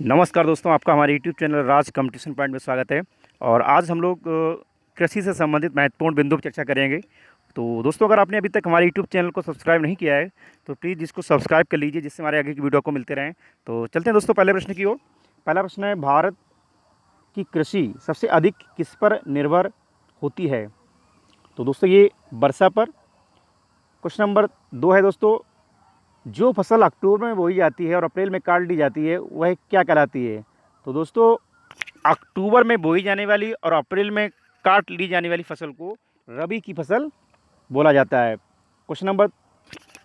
नमस्कार दोस्तों, आपका हमारे यूट्यूब चैनल राज कंपटीशन पॉइंट में स्वागत है। और आज हम लोग कृषि से संबंधित महत्वपूर्ण बिंदु पर चर्चा करेंगे। तो दोस्तों, अगर आपने अभी तक हमारे यूट्यूब चैनल को सब्सक्राइब नहीं किया है तो प्लीज़ इसको सब्सक्राइब कर लीजिए, जिससे हमारे आगे की वीडियो को मिलते रहें। तो चलते हैं दोस्तों पहले प्रश्न की ओर। पहला प्रश्न है, भारत की कृषि सबसे अधिक किस पर निर्भर होती है? तो दोस्तों ये वर्षा पर। क्वेश्चन नंबर 2 है दोस्तों, जो फसल अक्टूबर में बोई जाती है और अप्रैल में काट ली जाती है वह क्या कहलाती है? तो दोस्तों अक्टूबर में बोई जाने वाली और अप्रैल में काट ली जाने वाली फसल को रबी की फसल बोला जाता है। क्वेश्चन नंबर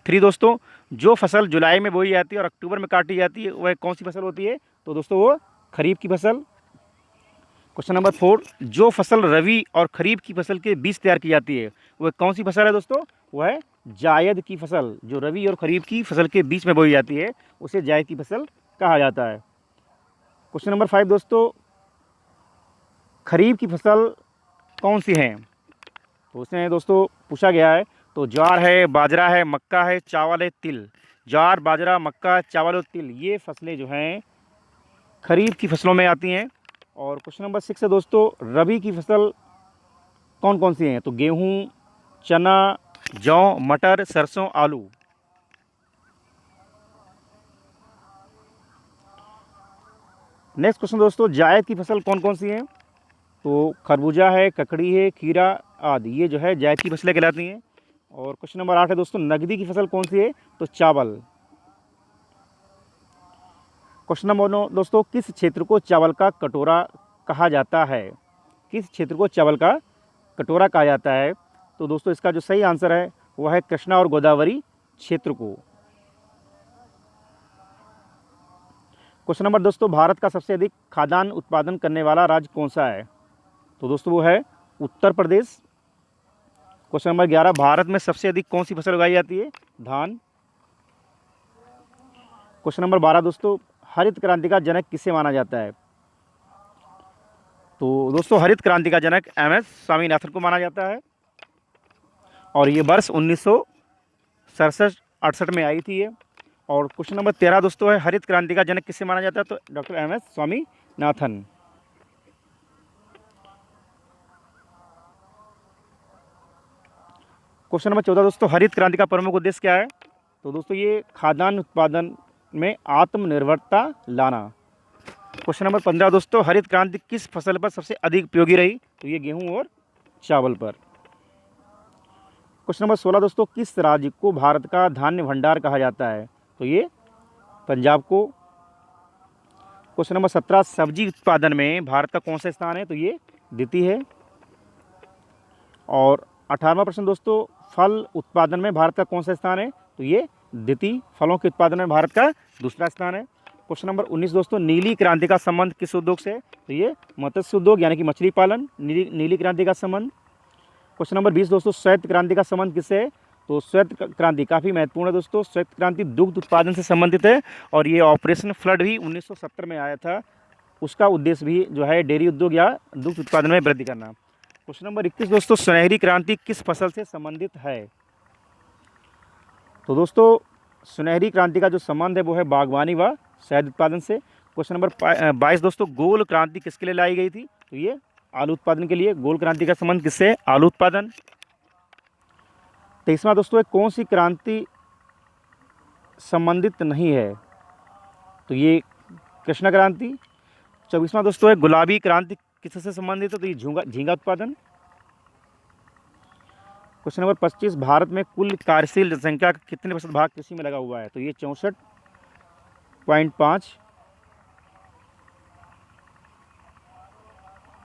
3 दोस्तों, जो फसल जुलाई में बोई जाती है और अक्टूबर में काटी जाती है वह कौन सी फसल होती है? तो दोस्तों वो खरीफ की फसल। क्वेश्चन नंबर 4, जो फसल रबी और खरीफ की फसल के बीच तैयार की जाती है वह कौन सी फसल है दोस्तों? वह है जायद की फसल। जो रबी और खरीफ की फसल के बीच में बोई जाती है उसे जायद की फसल कहा जाता है। क्वेश्चन नंबर 5 दोस्तों, खरीफ की फसल कौन सी हैं? तो उसमें दोस्तों पूछा गया है, तो ज्वार है, बाजरा है, मक्का है, चावल है, तिल। ज्वार, बाजरा, मक्का, चावल और तिल ये फसलें जो हैं खरीफ की फसलों में आती हैं। और क्वेश्चन नंबर 6 है दोस्तों, रबी की फसल कौन कौन सी हैं? तो गेहूँ, चना, जौ, मटर, सरसों, आलू। नेक्स्ट क्वेश्चन दोस्तों, जायद की फसल कौन कौन सी हैं? तो खरबूजा है, ककड़ी है, खीरा आदि ये जो है जायद की फसलें कहलाती हैं। और क्वेश्चन नंबर 8 है दोस्तों, नकदी की फसल कौन सी है? तो चावल। क्वेश्चन नंबर 9 दोस्तों, किस क्षेत्र को चावल का कटोरा कहा जाता है? किस क्षेत्र को चावल का कटोरा कहा जाता है? तो दोस्तों इसका जो सही आंसर है वह है कृष्णा और गोदावरी क्षेत्र को। क्वेश्चन नंबर दोस्तों, भारत का सबसे अधिक खाद्यान्न उत्पादन करने वाला राज्य कौन सा है? तो दोस्तों वो है उत्तर प्रदेश। क्वेश्चन नंबर 11, भारत में सबसे अधिक कौन सी फसल उगाई जाती है? धान। क्वेश्चन नंबर 12 दोस्तों, हरित क्रांति का जनक किसे माना जाता है? तो दोस्तों हरित क्रांति का जनक एम.एस. स्वामीनाथन को माना जाता है और ये वर्ष 1967-68 में आई थी ये। और क्वेश्चन नंबर 13 दोस्तों है, हरित क्रांति का जनक किसे माना जाता है? तो doctor M S. Swaminathan. Question number 14 दोस्तों, हरित क्रांति का प्रमुख उद्देश्य क्या है? तो दोस्तों ये खाद्यान्न उत्पादन में आत्मनिर्भरता लाना। क्वेश्चन नंबर 15 दोस्तों, हरित क्रांति किस फसल पर सबसे अधिक उपयोगी रही? तो ये गेहूं और चावल पर। क्वेश्चन नंबर 16 दोस्तों, किस राज्य को भारत का धान्य भंडार कहा जाता है? तो ये पंजाब को। क्वेश्चन नंबर 17, सब्जी उत्पादन में भारत का कौन सा स्थान है? तो ये द्वितीय है। और 18वां प्रश्न दोस्तों, फल उत्पादन में भारत का कौन सा स्थान है? तो ये द्वितीय। फलों के उत्पादन में भारत का दूसरा स्थान है। क्वेश्चन नंबर 19 दोस्तों, नीली क्रांति का संबंध किस उद्योग से? तो ये मत्स्य उद्योग यानी कि मछली पालन। नीली क्रांति का संबंध। क्वेश्चन नंबर 20 दोस्तों, श्वेत क्रांति का संबंध किससे है? तो श्वेत क्रांति काफ़ी महत्वपूर्ण है दोस्तों। श्वेत क्रांति दुग्ध उत्पादन से संबंधित है और ये ऑपरेशन फ्लड भी 1970 में आया था। उसका उद्देश्य भी जो है डेयरी उद्योग या दुग्ध उत्पादन में वृद्धि करना। क्वेश्चन नंबर 21 दोस्तों, सुनहरी क्रांति किस फसल से संबंधित है? तो दोस्तों सुनहरी क्रांति का जो संबंध है वो है बागवानी व शहद उत्पादन से। क्वेश्चन नंबर 22 दोस्तों, गोल क्रांति किसके लिए लाई गई थी? तो ये आलू उत्पादन के लिए। गोल क्रांति का संबंध किससे? आलू उत्पादन। 23वां दोस्तों, कौन सी क्रांति संबंधित नहीं है? तो ये कृष्ण क्रांति। 24वां दोस्तों है, गुलाबी क्रांति किससे संबंधित है? तो ये झींगा उत्पादन। क्वेश्चन नंबर 25, भारत में कुल कार्यशील जनसंख्या का कितने % भाग कृषि में लगा हुआ है? तो ये 64.5।